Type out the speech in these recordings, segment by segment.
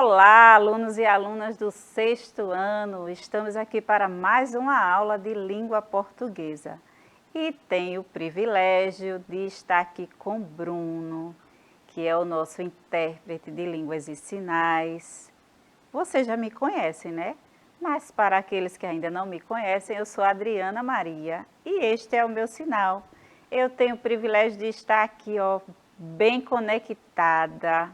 Olá, alunos e alunas do sexto ano. Estamos aqui para mais uma aula de língua portuguesa. E tenho o privilégio de estar aqui com Bruno, que é o nosso intérprete de línguas e sinais. Vocês já me conhecem, né? Mas para aqueles que ainda não me conhecem, eu sou Adriana Maria e este é o meu sinal. Eu tenho o privilégio de estar aqui, ó, bem conectada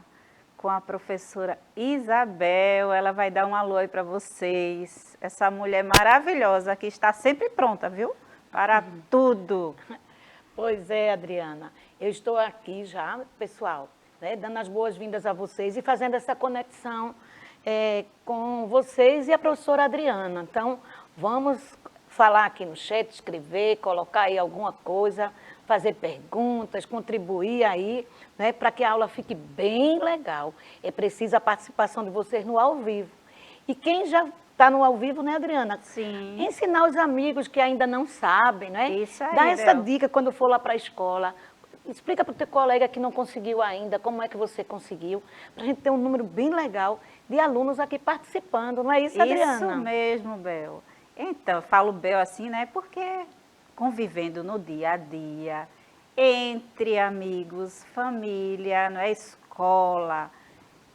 com a professora Isabel. Ela vai dar um alô aí para vocês. Essa mulher maravilhosa que está sempre pronta, viu? Para tudo. Pois é, Adriana. Eu estou aqui já, pessoal, né, dando as boas-vindas a vocês e fazendo essa conexão com vocês e a professora Adriana. Então, vamos falar aqui no chat, escrever, colocar aí alguma coisa, fazer perguntas, contribuir aí, né, para que a aula fique bem legal. É preciso a participação de vocês no ao vivo. E quem já está no ao vivo, né, Adriana? Sim. Ensinar os amigos que ainda não sabem, né? Isso aí, Dá essa Bel. dica quando for lá para a escola. Explica para o teu colega que não conseguiu ainda, como é que você conseguiu, para a gente ter um número bem legal de alunos aqui participando, não é isso, Adriana? Isso mesmo, Bel. Então, eu falo Bel assim, né? Porque convivendo no dia a dia, entre amigos, família, não é? Escola,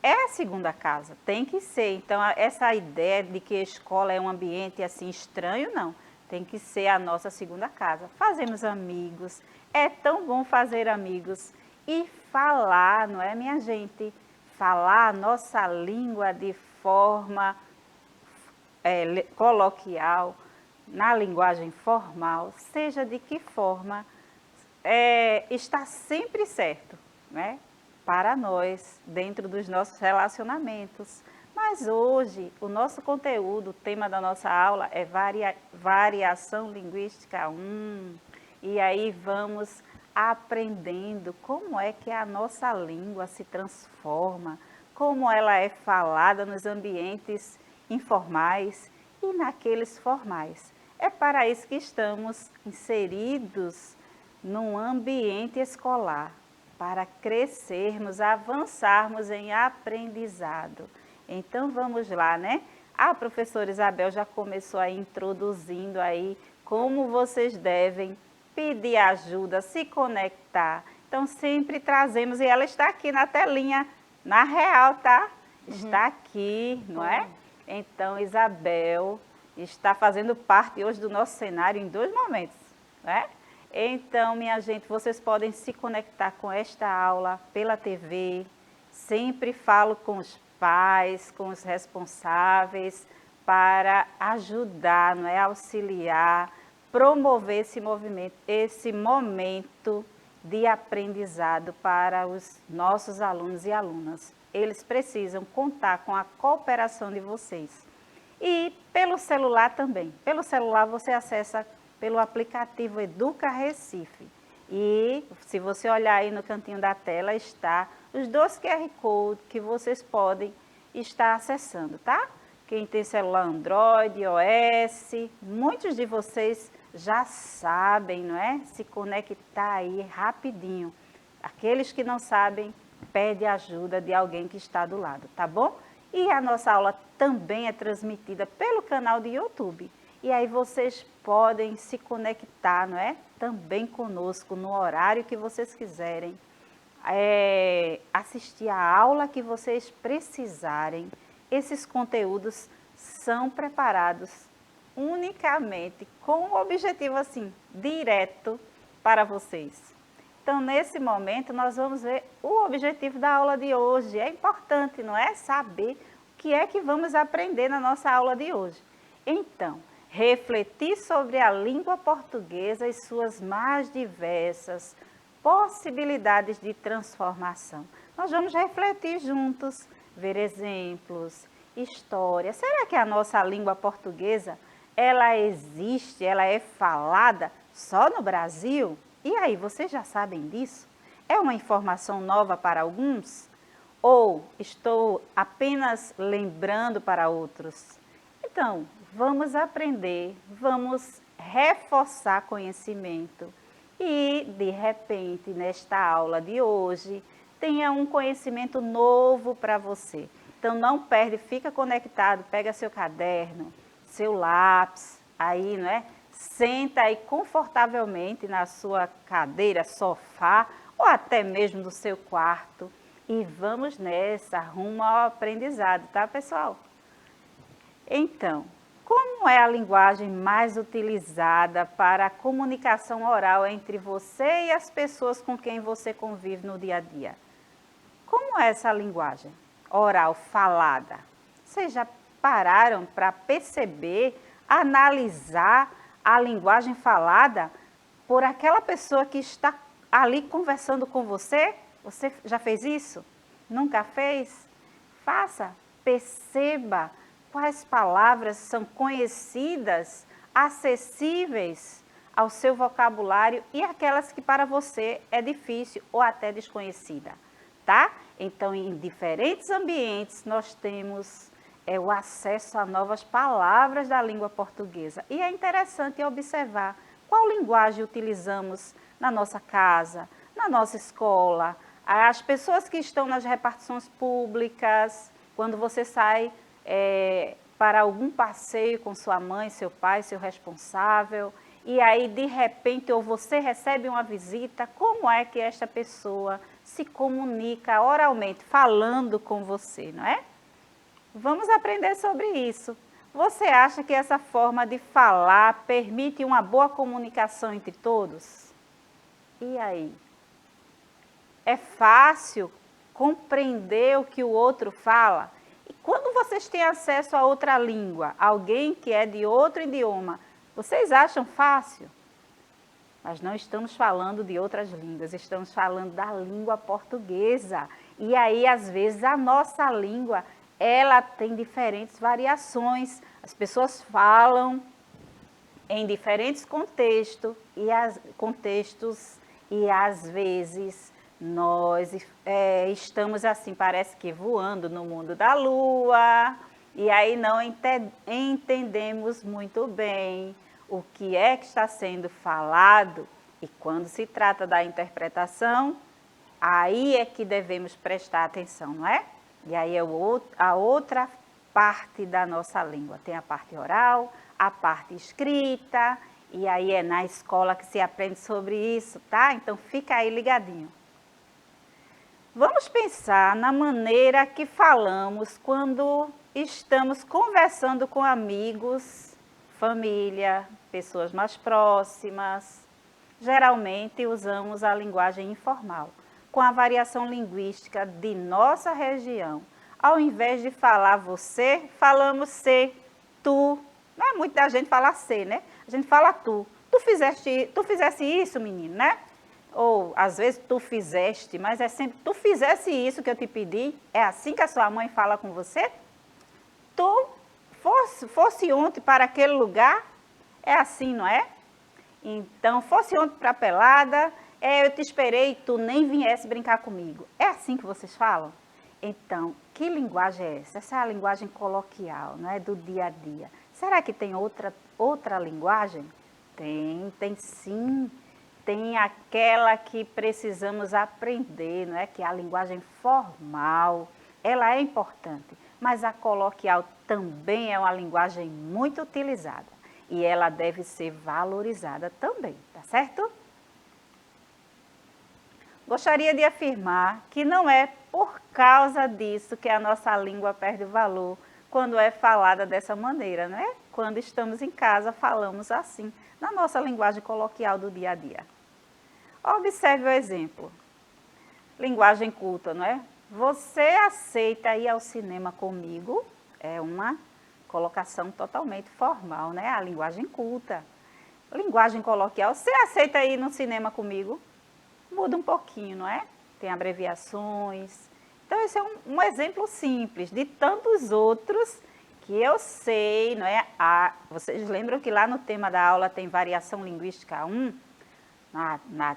é a segunda casa, tem que ser. Então, essa ideia de que a escola é um ambiente assim estranho, não. Tem que ser a nossa segunda casa. Fazemos amigos, é tão bom fazer amigos e falar, não é, minha gente? Falar a nossa língua de forma coloquial, na linguagem formal, seja de que forma, está sempre certo, né? Para nós, dentro dos nossos relacionamentos. Mas hoje, o nosso conteúdo, o tema da nossa aula é variação linguística 1. E aí vamos aprendendo como é que a nossa língua se transforma, como ela é falada nos ambientes informais e naqueles formais. É para isso que estamos inseridos num ambiente escolar, para crescermos, avançarmos em aprendizado. Então vamos lá, né? A professora Isabel já começou aí introduzindo aí como vocês devem pedir ajuda, se conectar. Então sempre trazemos, e ela está aqui na telinha, na real, tá? Está aqui, não é? Então Isabel está fazendo parte hoje do nosso cenário em 2 momentos, né? Então, minha gente, vocês podem se conectar com esta aula pela TV. Sempre falo com os pais, com os responsáveis, para ajudar, não é? Auxiliar, promover esse movimento, esse momento de aprendizado para os nossos alunos e alunas. Eles precisam contar com a cooperação de vocês. E pelo celular também. Pelo celular você acessa pelo aplicativo Educa Recife. E se você olhar aí no cantinho da tela, está os 2 QR Code que vocês podem estar acessando, tá? Quem tem celular Android, iOS, muitos de vocês já sabem, não é? Se conectar aí rapidinho. Aqueles que não sabem, pede ajuda de alguém que está do lado, tá bom? E a nossa aula também é transmitida pelo canal do YouTube. E aí vocês podem se conectar, não é? Também conosco no horário que vocês quiserem. Assistir a aula que vocês precisarem. Esses conteúdos são preparados unicamente com o objetivo assim, direto para vocês. Então, nesse momento, nós vamos ver o objetivo da aula de hoje. É importante, não é? Saber o que é que vamos aprender na nossa aula de hoje. Então, refletir sobre a língua portuguesa e suas mais diversas possibilidades de transformação. Nós vamos refletir juntos, ver exemplos, história. Será que a nossa língua portuguesa, ela existe, ela é falada só no Brasil? E aí, vocês já sabem disso? É uma informação nova para alguns? Ou estou apenas lembrando para outros? Então, vamos aprender, vamos reforçar conhecimento e, de repente, nesta aula de hoje, tenha um conhecimento novo para você. Então não perde, fica conectado, pega seu caderno, seu lápis, aí, não é? Senta aí confortavelmente na sua cadeira, sofá, ou até mesmo no seu quarto. E vamos nessa, rumo ao aprendizado, tá, pessoal? Então, como é a linguagem mais utilizada para a comunicação oral entre você e as pessoas com quem você convive no dia a dia? Como é essa linguagem oral falada? Vocês já pararam para perceber, analisar a linguagem falada por aquela pessoa que está ali conversando com você? Você já fez isso? Nunca fez? Faça, perceba quais palavras são conhecidas, acessíveis ao seu vocabulário e aquelas que para você é difícil ou até desconhecida, tá? Então, em diferentes ambientes, nós temos o acesso a novas palavras da língua portuguesa. E é interessante observar qual linguagem utilizamos na nossa casa, na nossa escola, as pessoas que estão nas repartições públicas, quando você sai para algum passeio com sua mãe, seu pai, seu responsável, e aí de repente ou você recebe uma visita, como é que esta pessoa se comunica oralmente, falando com você, não é? Vamos aprender sobre isso. Você acha que essa forma de falar permite uma boa comunicação entre todos? E aí? É fácil compreender o que o outro fala? E quando vocês têm acesso a outra língua, alguém que é de outro idioma, vocês acham fácil? Mas não estamos falando de outras línguas, estamos falando da língua portuguesa. E aí, às vezes, a nossa língua, ela tem diferentes variações. As pessoas falam em diferentes contextos e às vezes nós estamos assim, parece que voando no mundo da lua, e aí não entendemos muito bem o que é que está sendo falado, e quando se trata da interpretação, aí é que devemos prestar atenção, não é? E aí é a outra parte da nossa língua. Tem a parte oral, a parte escrita, e aí é na escola que se aprende sobre isso, tá? Então fica aí ligadinho. Vamos pensar na maneira que falamos quando estamos conversando com amigos, família, pessoas mais próximas. Geralmente usamos a linguagem informal, com a variação linguística de nossa região. Ao invés de falar você, falamos se, tu. Não é muito da gente falar se, né? A gente fala tu. Tu fizesse isso, menino, né? Ou, às vezes, tu fizeste, mas é sempre, tu fizesse isso que eu te pedi. É assim que a sua mãe fala com você? Tu fosse ontem para aquele lugar? É assim, não é? Então, fosse ontem para a pelada, eu te esperei e tu nem viesse brincar comigo. É assim que vocês falam? Então, que linguagem é essa? Essa é a linguagem coloquial, não é? Do dia a dia. Será que tem outra linguagem? Tem sim. Tem aquela que precisamos aprender, não é? Que é a linguagem formal. Ela é importante, mas a coloquial também é uma linguagem muito utilizada. E ela deve ser valorizada também, tá certo? Gostaria de afirmar que não é por causa disso que a nossa língua perde valor quando é falada dessa maneira, não é? Quando estamos em casa, falamos assim, na nossa linguagem coloquial do dia a dia. Observe o exemplo. Linguagem culta, não é? Você aceita ir ao cinema comigo? É uma colocação totalmente formal, né? A linguagem culta. Linguagem coloquial, você aceita ir no cinema comigo? Muda um pouquinho, não é? Tem abreviações. Então, esse é um exemplo simples de tantos outros que eu sei, não é? Vocês lembram que lá no tema da aula tem variação linguística 1?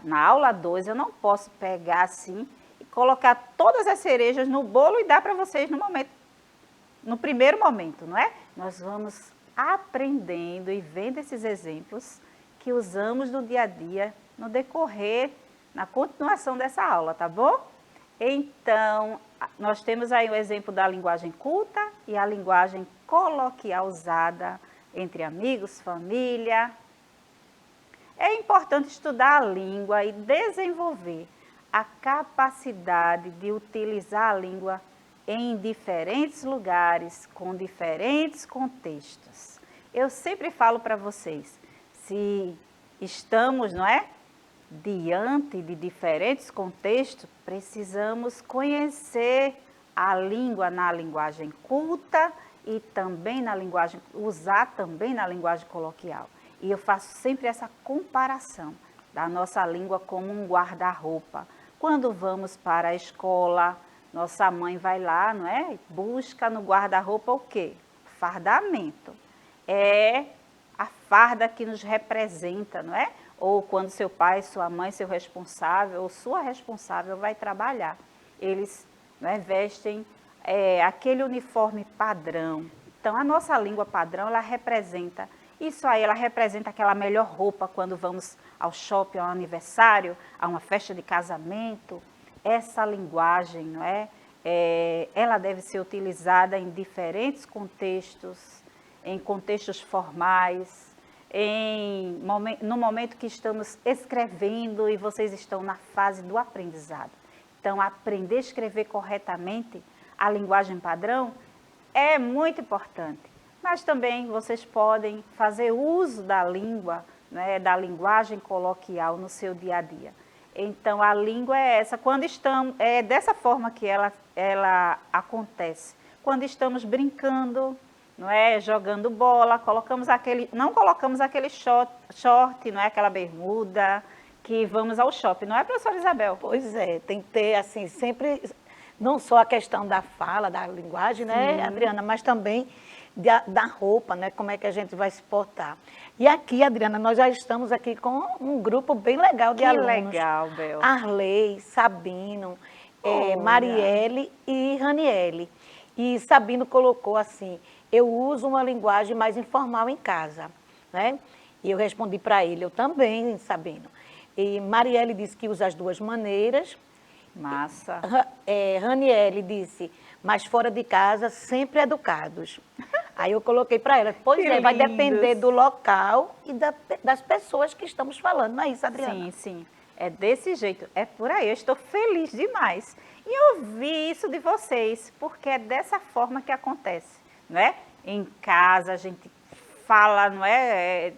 Na aula 2 eu não posso pegar assim e colocar todas as cerejas no bolo e dar para vocês no primeiro momento, não é? Nós vamos aprendendo e vendo esses exemplos que usamos no dia a dia, no decorrer, na continuação dessa aula, tá bom? Então, nós temos aí o exemplo da linguagem culta e a linguagem coloquial usada entre amigos, família. É importante estudar a língua e desenvolver a capacidade de utilizar a língua em diferentes lugares, com diferentes contextos. Eu sempre falo para vocês, se estamos, não é, diante de diferentes contextos, precisamos conhecer a língua na linguagem culta e também na linguagem, usar também na linguagem coloquial. E eu faço sempre essa comparação da nossa língua como um guarda-roupa. Quando vamos para a escola, nossa mãe vai lá, não é? Busca no guarda-roupa o quê? Fardamento. É a farda que nos representa, não é? Ou quando seu pai, sua mãe, seu responsável ou sua responsável vai trabalhar. Eles, não é, vestem aquele uniforme padrão. Então, a nossa língua padrão, ela representa isso aí, ela representa aquela melhor roupa quando vamos ao shopping, ao aniversário, a uma festa de casamento. Essa linguagem, não é? Ela deve ser utilizada em diferentes contextos, em contextos formais, no momento que estamos escrevendo e vocês estão na fase do aprendizado. Então, aprender a escrever corretamente a linguagem padrão é muito importante. Mas também vocês podem fazer uso da língua, né, da linguagem coloquial no seu dia a dia. Então, a língua é essa. Quando estamos, é dessa forma que ela acontece. Quando estamos brincando, não é, jogando bola, não colocamos aquele short, não é, aquela bermuda, que vamos ao shopping. Não é, professora Isabel? Pois é, tem que ter, assim, sempre, não só a questão da fala, da linguagem, né, Adriana, mas também da roupa, né? Como é que a gente vai se portar. E aqui, Adriana, nós já estamos aqui com um grupo bem legal de alunos. Que legal, Bel. Arley, Sabino, Marielle e Raniele. E Sabino colocou assim, eu uso uma linguagem mais informal em casa, né? E eu respondi para ele, eu também, Sabino. E Marielle disse que usa as duas maneiras. Massa. Raniele disse, mas fora de casa, sempre educados. Aí eu coloquei para ela, pois Que vai lindos. depender do local e das pessoas que estamos falando, não é isso, Adriana? Sim, sim. É desse jeito, é por aí. Eu estou feliz demais em ouvir isso de vocês, porque é dessa forma que acontece, não é? Em casa a gente fala, não é,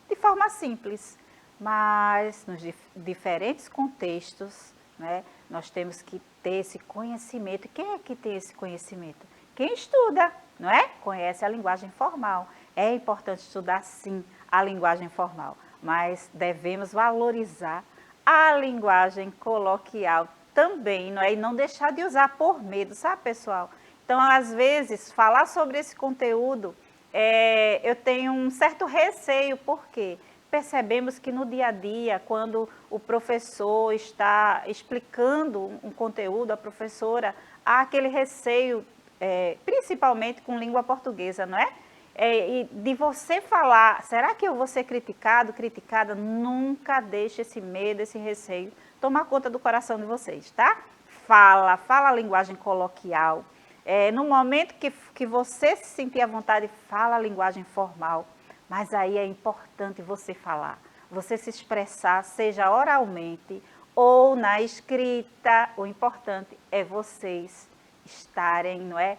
de forma simples, mas nos diferentes contextos, né, nós temos que ter esse conhecimento. E quem é que tem esse conhecimento? Quem estuda, não é? Conhece a linguagem formal. É importante estudar, sim, a linguagem formal, mas devemos valorizar a linguagem coloquial também, não é? E não deixar de usar por medo, sabe, pessoal? Então, às vezes, falar sobre esse conteúdo, eu tenho um certo receio, porque percebemos que no dia a dia, quando o professor está explicando um conteúdo, a professora, há aquele receio, principalmente com língua portuguesa, não é? E de você falar, será que eu vou ser criticado, criticada? Nunca deixe esse medo, esse receio tomar conta do coração de vocês, tá? Fala a linguagem coloquial. No momento que você se sentir à vontade, fala a linguagem formal. Mas aí é importante você falar, você se expressar, seja oralmente ou na escrita. O importante é vocês estarem, não é,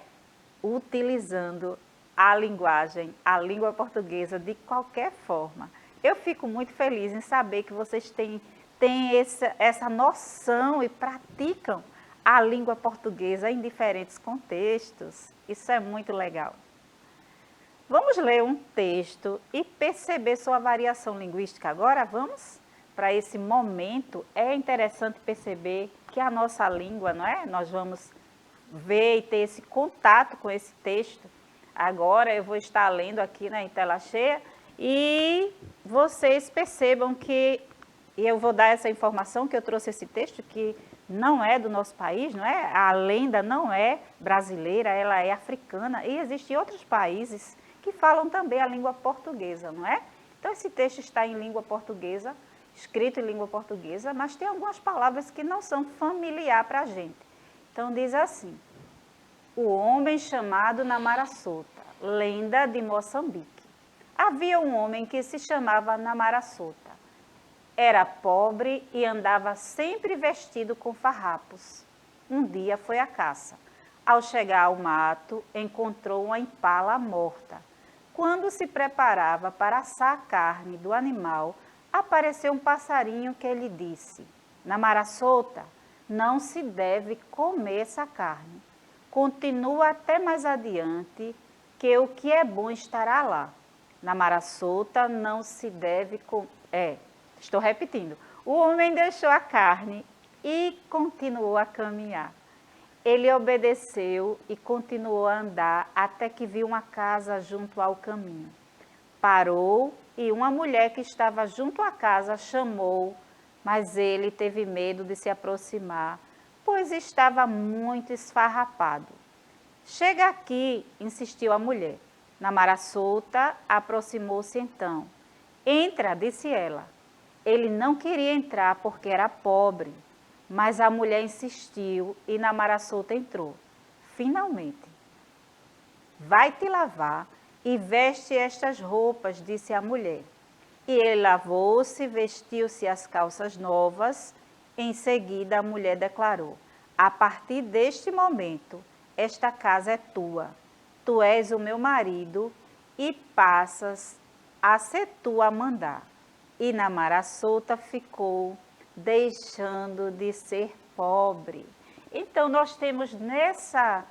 utilizando a linguagem, a língua portuguesa de qualquer forma. Eu fico muito feliz em saber que vocês têm essa noção e praticam a língua portuguesa em diferentes contextos. Isso é muito legal. Vamos ler um texto e perceber sua variação linguística agora? Vamos? Para esse momento, é interessante perceber que a nossa língua, não é? Nós vamos ver e ter esse contato com esse texto. Agora eu vou estar lendo aqui, né, em tela cheia, e vocês percebam que, e eu vou dar essa informação que eu trouxe esse texto, que não é do nosso país, não é? A lenda não é brasileira, ela é africana, e existem outros países que falam também a língua portuguesa, não é? Então, esse texto está em língua portuguesa, escrito em língua portuguesa, mas tem algumas palavras que não são familiar para a gente. Então diz assim: o homem chamado Namaraçota, lenda de Moçambique. Havia um homem que se chamava Namaraçota. Era pobre e andava sempre vestido com farrapos. Um dia foi à caça. Ao chegar ao mato, encontrou uma impala morta. Quando se preparava para assar a carne do animal, apareceu um passarinho que lhe disse: Namaraçota, não se deve comer essa carne. Continua até mais adiante, que o que é bom estará lá. Namaraçota, não se deve comer. Estou repetindo. O homem deixou a carne e continuou a caminhar. Ele obedeceu e continuou a andar até que viu uma casa junto ao caminho. Parou e uma mulher que estava junto à casa chamou, mas ele teve medo de se aproximar, pois estava muito esfarrapado. Chega aqui, insistiu a mulher. Namaraçota aproximou-se então. Entra, disse ela. Ele não queria entrar porque era pobre, mas a mulher insistiu e Namaraçota entrou. Finalmente. Vai te lavar e veste estas roupas, disse a mulher. E ele lavou-se, vestiu-se as calças novas. Em seguida a mulher declarou: a partir deste momento, esta casa é tua. Tu és o meu marido e passas a ser tu a mandar. E Namaraçota ficou deixando de ser pobre. Então, nós temos nessa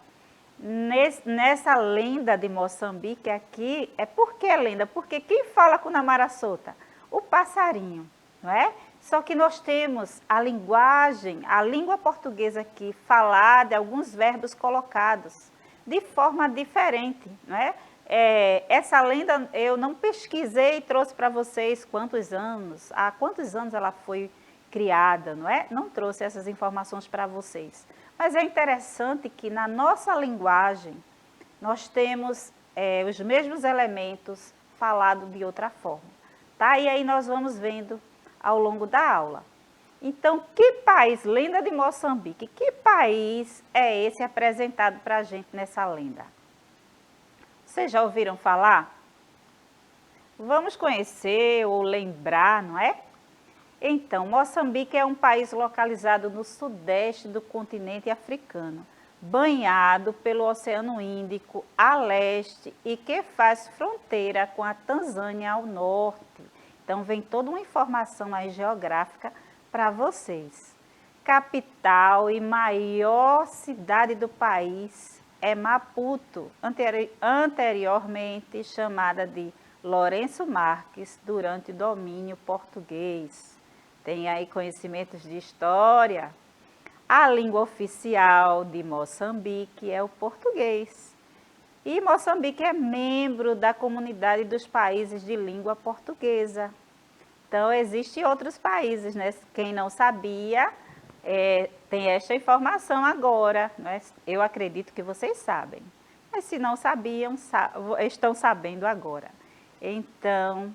lenda de Moçambique aqui, por que lenda? Porque quem fala com Namaraçota? O passarinho, não é? Só que nós temos a linguagem, a língua portuguesa aqui, falada, alguns verbos colocados de forma diferente, não é? Essa lenda eu não pesquisei e trouxe para vocês há quantos anos ela foi criada, não é? Não trouxe essas informações para vocês. Mas é interessante que na nossa linguagem nós temos os mesmos elementos falados de outra forma, tá? E aí nós vamos vendo ao longo da aula. Então, que país, lenda de Moçambique, que país é esse apresentado para a gente nessa lenda? Vocês já ouviram falar? Vamos conhecer ou lembrar, não é? Então, Moçambique é um país localizado no sudeste do continente africano, banhado pelo Oceano Índico a leste e que faz fronteira com a Tanzânia ao norte. Então, vem toda uma informação aí geográfica para vocês. Capital e maior cidade do país é Maputo, anteriormente chamada de Lourenço Marques, durante o domínio português. Tem aí conhecimentos de história. A língua oficial de Moçambique é o português. E Moçambique é membro da comunidade dos países de língua portuguesa. Então, existem outros países, né? Quem não sabia, tem esta informação agora, né? Eu acredito que vocês sabem. Mas se não sabiam, estão sabendo agora. Então,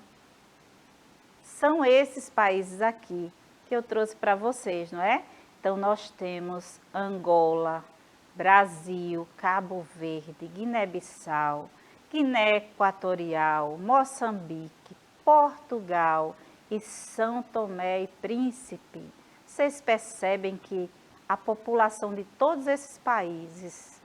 são esses países aqui que eu trouxe para vocês, não é? Então, nós temos Angola, Brasil, Cabo Verde, Guiné-Bissau, Guiné Equatorial, Moçambique, Portugal e São Tomé e Príncipe. Vocês percebem que a população de todos esses países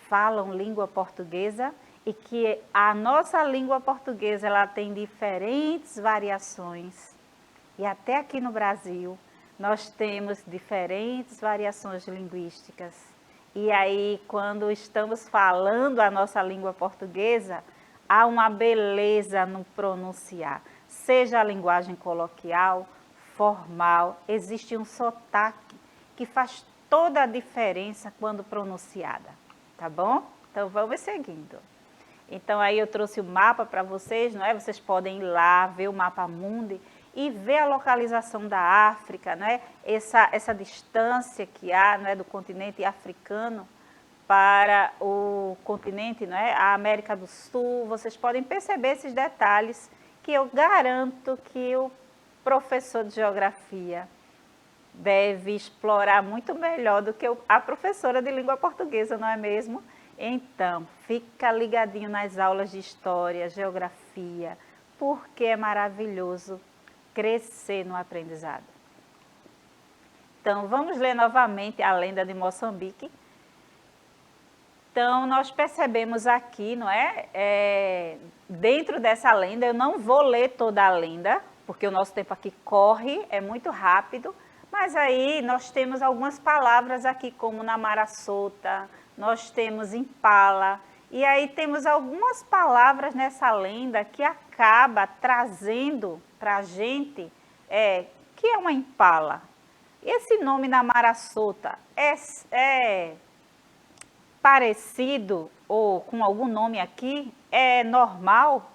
falam língua portuguesa e que a nossa língua portuguesa ela tem diferentes variações. E até aqui no Brasil nós temos diferentes variações linguísticas. E aí, quando estamos falando a nossa língua portuguesa, há uma beleza no pronunciar. Seja a linguagem coloquial, formal, existe um sotaque que faz toda a diferença quando pronunciada, tá bom? Então, vamos seguindo. Então, aí eu trouxe o mapa para vocês, não é? Vocês podem ir lá, ver o mapa mundi e ver a localização da África, né? Essa distância que há, não é, do continente africano para o continente, não é, a América do Sul. Vocês podem perceber esses detalhes que eu garanto que professor de geografia deve explorar muito melhor do que a professora de língua portuguesa, não é mesmo? Então, fica ligadinho nas aulas de história, geografia, porque é maravilhoso crescer no aprendizado. Então, vamos ler novamente a lenda de Moçambique. Então, nós percebemos aqui, não é? Dentro dessa lenda, eu não vou ler toda a lenda, porque o nosso tempo aqui corre, é muito rápido, mas aí nós temos algumas palavras aqui, como Namara-Sota, nós temos Impala, e aí temos algumas palavras nessa lenda que acaba trazendo para a gente que é uma impala. Esse nome Namara-Sota é parecido ou com algum nome aqui? É normal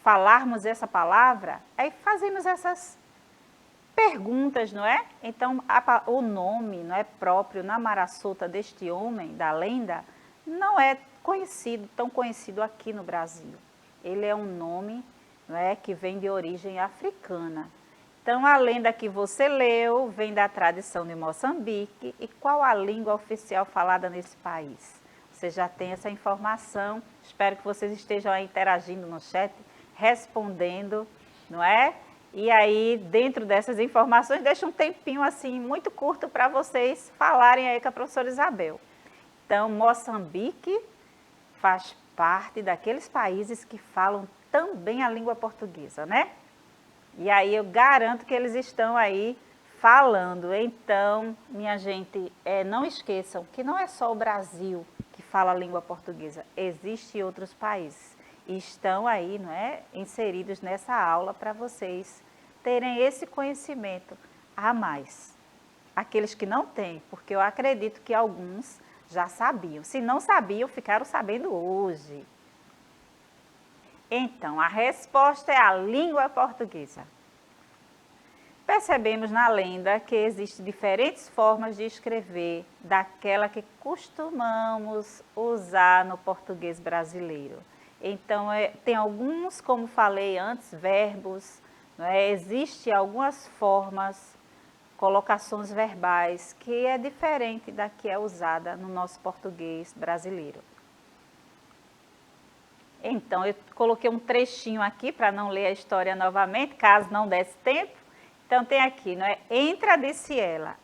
falarmos essa palavra? Aí fazemos essas perguntas, não é? Então, o nome não é próprio Namara-Sota deste homem da lenda não é tão conhecido aqui no Brasil. Ele é um nome, não é, que vem de origem africana. Então, a lenda que você leu vem da tradição de Moçambique. E qual a língua oficial falada nesse país? Você já tem essa informação. Espero que vocês estejam aí interagindo no chat, respondendo, não é? E aí, dentro dessas informações, deixa um tempinho assim, muito curto para vocês falarem aí com a professora Isabel. Então, Moçambique faz parte daqueles países que falam também a língua portuguesa, né? E aí eu garanto que eles estão aí falando. Então, minha gente, não esqueçam que não é só o Brasil que fala a língua portuguesa. Existem outros países. E estão aí, não é, inseridos nessa aula para vocês terem esse conhecimento a mais. Aqueles que não têm, porque eu acredito que alguns já sabiam. Se não sabiam, ficaram sabendo hoje. Então, a resposta é a língua portuguesa. Percebemos na lenda que existem diferentes formas de escrever daquela que costumamos usar no português brasileiro. Então, tem alguns, como falei antes, verbos, não é? Existem algumas formas, colocações verbais, que é diferente da que é usada no nosso português brasileiro. Então, eu coloquei um trechinho aqui para não ler a história novamente, caso não desse tempo. Então, tem aqui, não é? Entra, disse ela.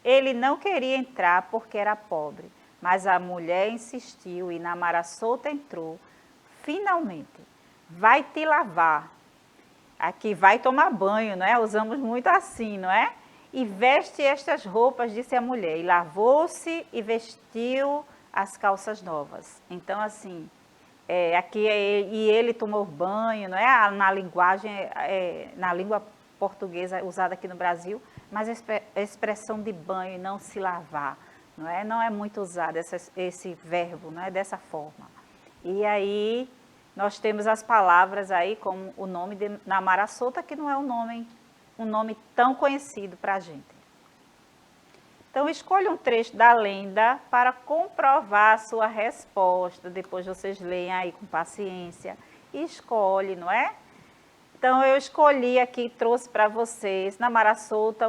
Ele não queria entrar porque era pobre, mas a mulher insistiu e Namara-Sota entrou. Finalmente, vai te lavar. Aqui, vai tomar banho, não é? Usamos muito assim, não é? E veste estas roupas, disse a mulher. E lavou-se e vestiu as calças novas. Então, assim... aqui e ele tomou banho, não é? Na linguagem, na língua portuguesa usada aqui no Brasil, mas a expressão de banho, não se lavar, não é muito usado esse verbo, não é dessa forma. E aí nós temos as palavras aí como o nome de Namara-Sota, que não é um nome tão conhecido para a gente. Então, escolha um trecho da lenda para comprovar a sua resposta. Depois vocês leem aí com paciência e escolhe, não é? Então, eu escolhi aqui, trouxe para vocês, Namara-Sota,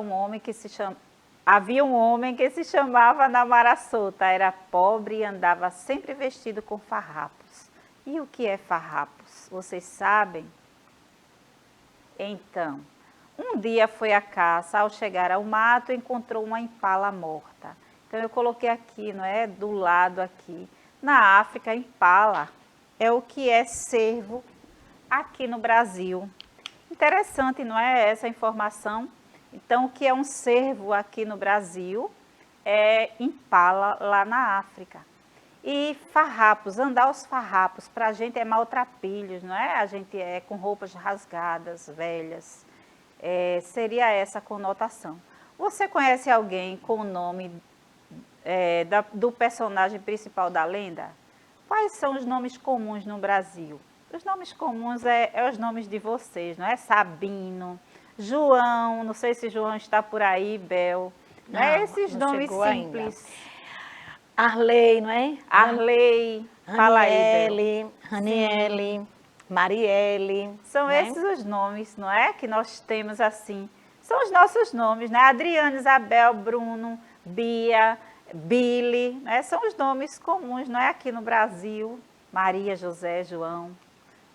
havia um homem que se chamava Namara-Sota, era pobre e andava sempre vestido com farrapos. E o que é farrapos? Vocês sabem? Então... um dia foi à caça, ao chegar ao mato, encontrou uma impala morta. Então, eu coloquei aqui, não é? Do lado aqui. Na África, impala é o que é cervo aqui no Brasil. Interessante, não é? Essa informação. Então, o que é um cervo aqui no Brasil é impala lá na África. E farrapos, andar os farrapos, para a gente é maltrapilhos, não é? A gente é com roupas rasgadas, velhas. Seria essa a conotação. Você conhece alguém com o nome do personagem principal da lenda? Quais são os nomes comuns no Brasil? Os nomes comuns é os nomes de vocês, não é? Sabino, João, não sei se João está por aí, Bel. Não é? Esses nomes simples. Ainda. Arley, não é? Arley, fala aí, Bel. Raniele, Marielle. São né? esses os nomes, não é? Que nós temos assim. São os nossos nomes, né? Adriana, Isabel, Bruno, Bia, Billy, né? São os nomes comuns, não é? Aqui no Brasil. Maria, José, João.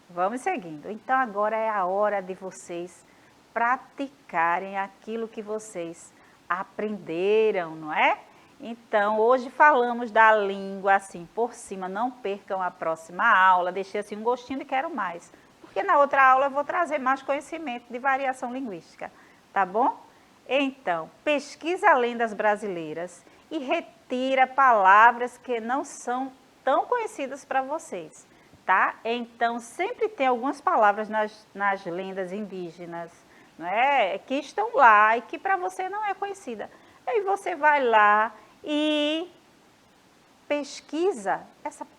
Vamos seguindo. Então agora é a hora de vocês praticarem aquilo que vocês aprenderam, não é? Então, hoje falamos da língua assim por cima. Não percam a próxima aula. Deixei assim um gostinho de quero mais. Porque na outra aula eu vou trazer mais conhecimento de variação linguística, tá bom? Então, pesquisa lendas brasileiras e retira palavras que não são tão conhecidas para vocês, tá? Então, sempre tem algumas palavras nas lendas indígenas, não é? Que estão lá e que para você não é conhecida. Aí você vai lá e pesquisa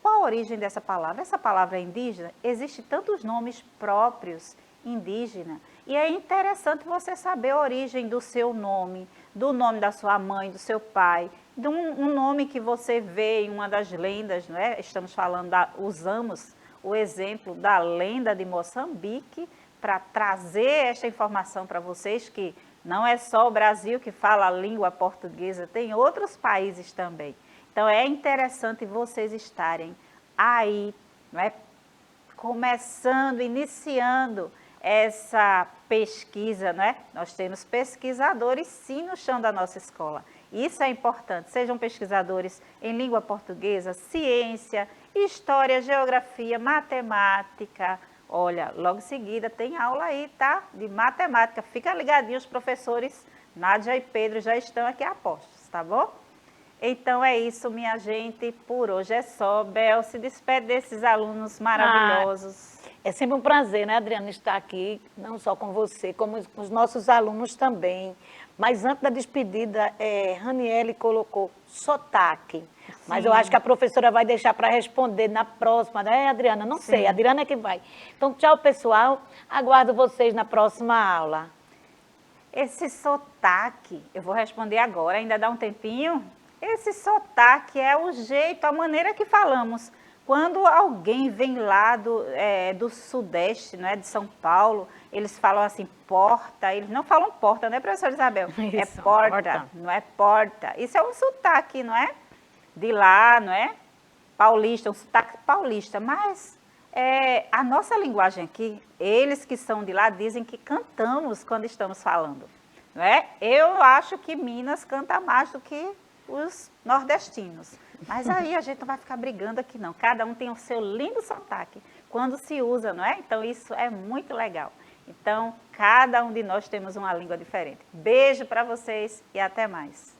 qual a origem dessa palavra. Essa palavra é indígena, existe tantos nomes próprios indígenas. E é interessante você saber a origem do seu nome, do nome da sua mãe, do seu pai, de um nome que você vê em uma das lendas, não é? Estamos falando, usamos o exemplo da lenda de Moçambique para trazer esta informação para vocês, que não é só o Brasil que fala a língua portuguesa, tem outros países também. Então é interessante vocês estarem aí, não é? Começando, iniciando essa pesquisa, não é? Nós temos pesquisadores sim no chão da nossa escola. Isso é importante, sejam pesquisadores em língua portuguesa, ciência, história, geografia, matemática. Olha, logo em seguida tem aula aí, tá? De matemática. Fica ligadinho, os professores Nádia e Pedro já estão aqui a postos, tá bom? Então é isso, minha gente. Por hoje é só. Bel, se despede desses alunos maravilhosos. É sempre um prazer, né, Adriana, estar aqui, não só com você, como com os nossos alunos também. Mas antes da despedida, Raniele colocou sotaque. Sim. Mas eu acho que a professora vai deixar para responder na próxima, né, Adriana? Não sei, a Adriana é que vai. Então, tchau, pessoal. Aguardo vocês na próxima aula. Esse sotaque, eu vou responder agora, ainda dá um tempinho? Esse sotaque é o jeito, a maneira que falamos. Quando alguém vem lá do Sudeste, não é, de São Paulo, eles falam assim, porta, eles não falam porta, né, professora Isabel? Isso, é porta, não é porta. Isso é um sotaque, não é? De lá, não é? Paulista, um sotaque paulista. Mas a nossa linguagem aqui, eles que são de lá dizem que cantamos quando estamos falando, não é? Eu acho que Minas canta mais do que os nordestinos. Mas aí a gente não vai ficar brigando aqui não. Cada um tem o seu lindo sotaque quando se usa, não é? Então isso é muito legal. Então cada um de nós temos uma língua diferente. Beijo para vocês e até mais.